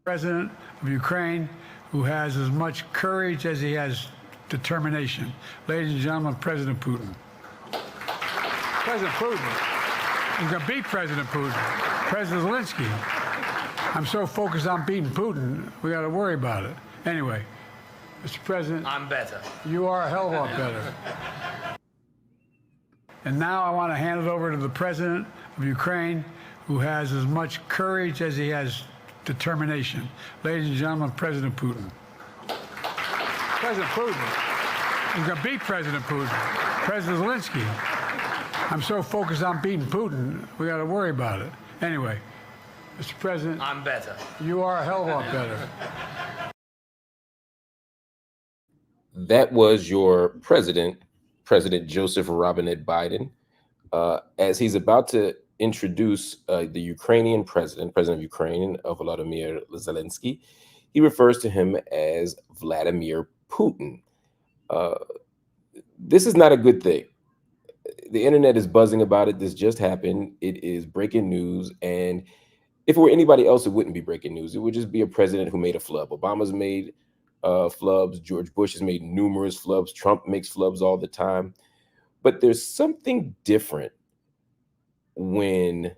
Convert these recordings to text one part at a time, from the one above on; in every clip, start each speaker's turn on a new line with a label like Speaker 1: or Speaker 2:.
Speaker 1: President of Ukraine, who has as much courage as he has determination. Ladies and gentlemen, President Putin. President Putin. He's going to beat President Putin. President Zelensky. I'm so focused on beating Putin, we got to worry about it. Anyway, Mr. President.
Speaker 2: I'm better.
Speaker 1: You are a hell of a lot better. And now I want to hand it over to the President of Ukraine, who has as much courage as he has determination. Ladies and gentlemen, President Putin. President Putin. He's going to beat President Putin. President Zelensky. I'm so focused on beating Putin, we got to worry about it. Anyway, Mr. President.
Speaker 2: I'm better.
Speaker 1: You are a hell of a lot better.
Speaker 3: That was your president, President Joseph Robinette Biden, as he's about to introduce the Ukrainian president of Ukraine, Vladimir Zelensky. He refers to him as Vladimir Putin. This is not a good thing. The internet is buzzing about it. This just happened. It is breaking news. And if it were anybody else, it wouldn't be breaking news. It would just be a president who made a flub. Obama's made flubs. George Bush has made numerous flubs. Trump makes flubs all the time. But there's something different when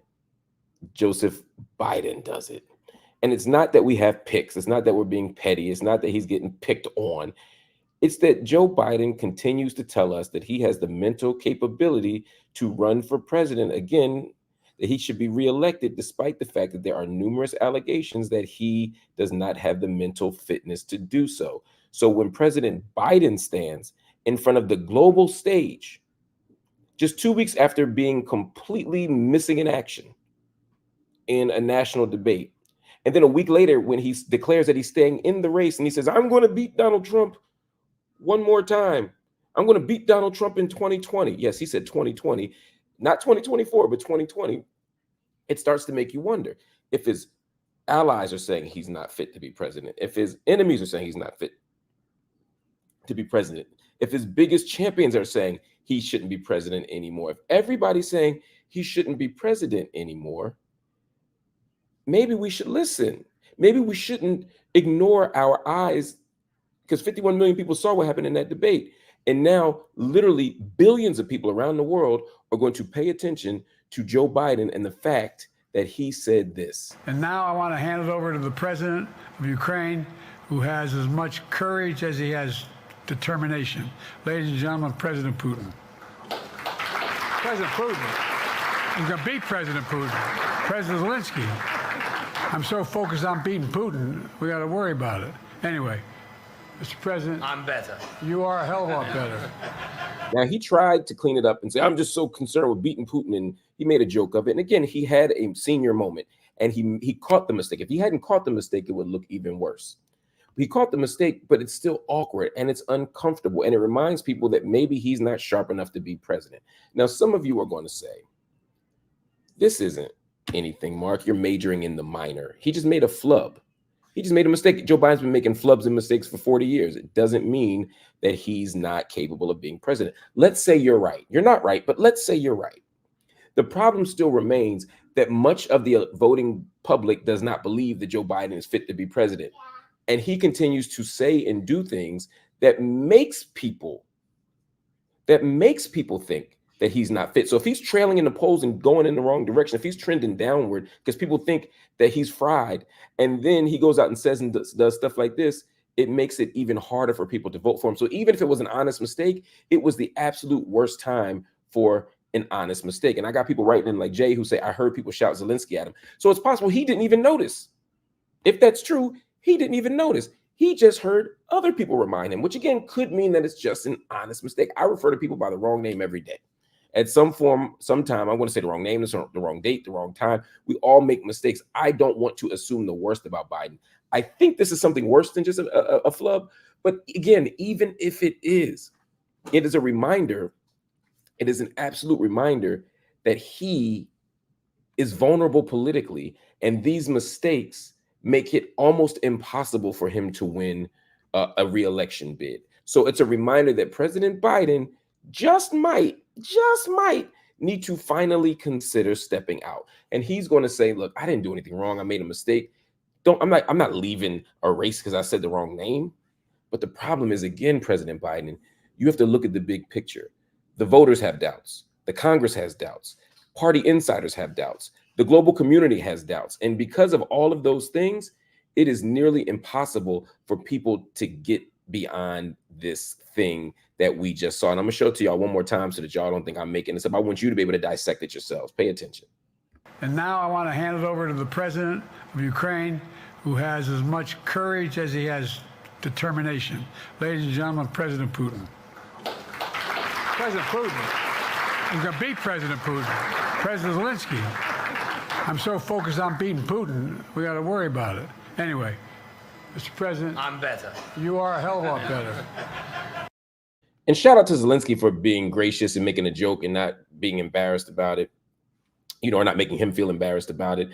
Speaker 3: Joseph Biden does it. And it's not that we have picks. It's not that we're being petty. It's not that he's getting picked on. It's that Joe Biden continues to tell us that he has the mental capability to run for president again, that he should be reelected, despite the fact that there are numerous allegations that he does not have the mental fitness to do so. So when President Biden stands in front of the global stage, just 2 weeks after being completely missing in action in a national debate, and then a week later when he declares that he's staying in the race and he says, I'm going to beat Donald Trump one more time. I'm going to beat Donald Trump in 2020. Yes, he said 2020, not 2024, but 2020. It starts to make you wonder if his allies are saying he's not fit to be president, if his enemies are saying he's not fit to be president, if his biggest champions are saying he shouldn't be president anymore, if everybody's saying he shouldn't be president anymore, maybe we should listen. Maybe we shouldn't ignore our eyes, because 51 million people saw what happened in that debate. And now literally billions of people around the world are going to pay attention to Joe Biden and the fact that he said this.
Speaker 1: And now I want to hand it over to the President of Ukraine, who has as much courage as he has determination. Ladies and gentlemen, President Putin. President Putin. He's going to beat President Putin. President Zelensky. I'm so focused on beating Putin, we got to worry about it. Anyway, Mr. President.
Speaker 2: I'm better.
Speaker 1: You are a hell of a lot better.
Speaker 3: Now, he tried to clean it up and say, I'm just so concerned with beating Putin, and he made a joke of it. And again, he had a senior moment, and he caught the mistake. If he hadn't caught the mistake, it would look even worse. He caught the mistake, but it's still awkward, and it's uncomfortable, and it reminds people that maybe he's not sharp enough to be president. Now, some of you are going to say, this isn't anything, Mark. You're majoring in the minor. He just made a flub. He just made a mistake. Joe Biden's been making flubs and mistakes for 40 years. It doesn't mean that he's not capable of being president. Let's say you're right. You're not right, but let's say you're right. The problem still remains that much of the voting public does not believe that Joe Biden is fit to be president. And he continues to say and do things that makes people think that he's not fit. So if he's trailing in the polls and going in the wrong direction, if he's trending downward because people think that he's fried, and then he goes out and says and does stuff like this, it makes it even harder for people to vote for him. So even if it was an honest mistake, it was the absolute worst time for an honest mistake. And I got people writing in like Jay who say, I heard people shout Zelensky at him. So it's possible he didn't even notice. If that's true, he didn't even notice. He just heard other people remind him, which again could mean that it's just an honest mistake. I refer to people by the wrong name every day. At sometime, I'm going to say the wrong name, the wrong date, the wrong time. We all make mistakes. I don't want to assume the worst about Biden. I think this is something worse than just a flub. But again, even if it is a reminder. It is an absolute reminder that he is vulnerable politically, and these mistakes make it almost impossible for him to win a re-election bid. So it's a reminder that President Biden just might need to finally consider stepping out. And he's going to say, look, I didn't do anything wrong. I made a mistake. I'm not leaving a race because I said the wrong name. But the problem is, again, President Biden, you have to look at the big picture. The voters have doubts. The Congress has doubts. Party insiders have doubts. The global community has doubts. And because of all of those things, it is nearly impossible for people to get beyond this thing that we just saw. And I'm going to show it to y'all one more time so that y'all don't think I'm making this up. I want you to be able to dissect it yourselves. Pay attention.
Speaker 1: And now I want to hand it over to the president of Ukraine, who has as much courage as he has determination. Ladies and gentlemen, President Putin. President Putin. He's going to beat President Putin. President Zelensky. I'm so focused on beating Putin, we got to worry about it. Anyway, Mr. President.
Speaker 2: I'm better.
Speaker 1: You are a hell of a lot better.
Speaker 3: And shout out to Zelensky for being gracious and making a joke and not being embarrassed about it, or not making him feel embarrassed about it.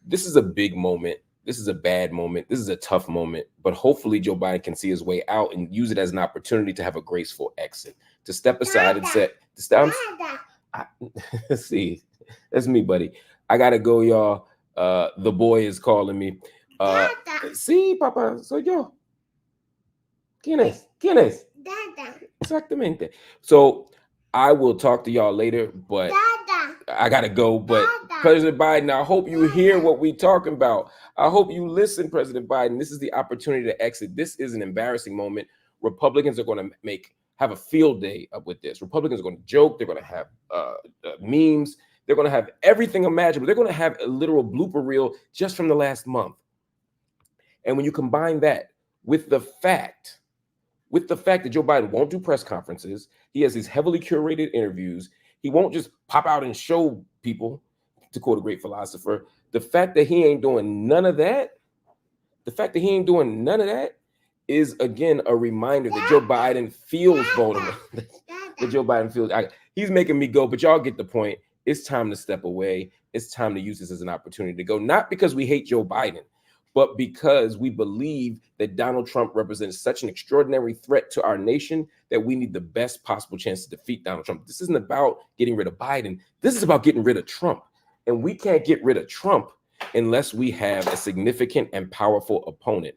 Speaker 3: This is a big moment. This is a bad moment. This is a tough moment. But hopefully Joe Biden can see his way out and use it as an opportunity to have a graceful exit, to step aside and say, see, that's me, buddy. I got to go, y'all. The boy is calling me. Sí, papá, soy yo. ¿Quién es? ¿Quién es?
Speaker 4: Dada.
Speaker 3: Exactamente. So I will talk to y'all later, but
Speaker 4: Dada.
Speaker 3: I gotta go. But
Speaker 4: Dada.
Speaker 3: President Biden, I hope you hear what we're talking about. I hope you listen, President Biden. This is the opportunity to exit. This is an embarrassing moment. Republicans are going to have a field day up with this. Republicans are going to joke. They're going to have memes. They're going to have everything imaginable. They're going to have a literal blooper reel just from the last month. And when you combine that with the fact that Joe Biden won't do press conferences, he has these heavily curated interviews. He won't just pop out and show people, to quote a great philosopher. The fact that he ain't doing none of that, is again a reminder that Joe Biden feels vulnerable. That Joe Biden feels, he's making me go, but y'all get the point. It's time to step away. It's time to use this as an opportunity to go, not because we hate Joe Biden, but because we believe that Donald Trump represents such an extraordinary threat to our nation that we need the best possible chance to defeat Donald Trump. This isn't about getting rid of Biden. This is about getting rid of Trump. And we can't get rid of Trump unless we have a significant and powerful opponent.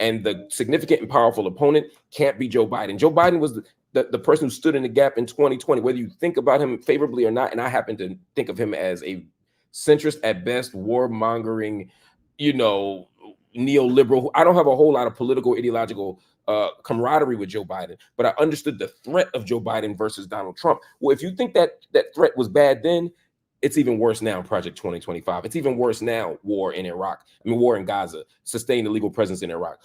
Speaker 3: And the significant and powerful opponent can't be Joe Biden. Joe Biden was the person who stood in the gap in 2020, whether you think about him favorably or not. And I happen to think of him as a centrist at best, warmongering, neoliberal. I don't have a whole lot of political, ideological camaraderie with Joe Biden, but I understood the threat of Joe Biden versus Donald Trump. Well, if you think that threat was bad then, it's even worse now in Project 2025. It's even worse now, war in Iraq. War in Gaza, sustained illegal presence in Iraq,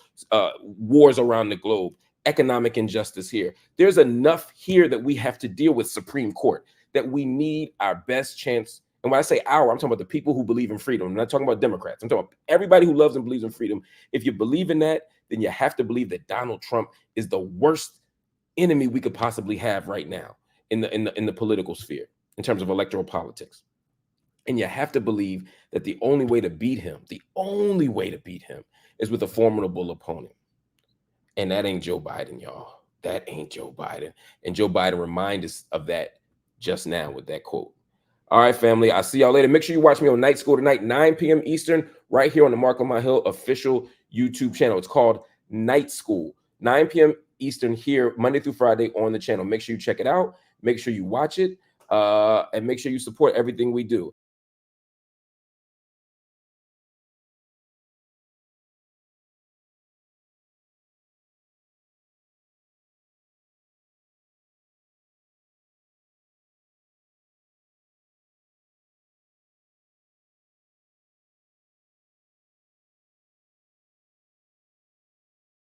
Speaker 3: wars around the globe, economic injustice here. There's enough here that we have to deal with, Supreme Court, that we need our best chance. And when I say our, I'm talking about the people who believe in freedom. I'm not talking about Democrats. I'm talking about everybody who loves and believes in freedom. If you believe in that, then you have to believe that Donald Trump is the worst enemy we could possibly have right now in the political sphere in terms of electoral politics. And you have to believe that the only way to beat him is with a formidable opponent. And that ain't Joe Biden, y'all. That ain't Joe Biden. And Joe Biden reminded us of that just now with that quote. All right, family. I'll see y'all later. Make sure you watch me on Night School tonight, 9 p.m. Eastern, right here on the Marc Lamont Hill official YouTube channel. It's called Night School, 9 p.m. Eastern here, Monday through Friday on the channel. Make sure you check it out. Make sure you watch it. And make sure you support everything we do.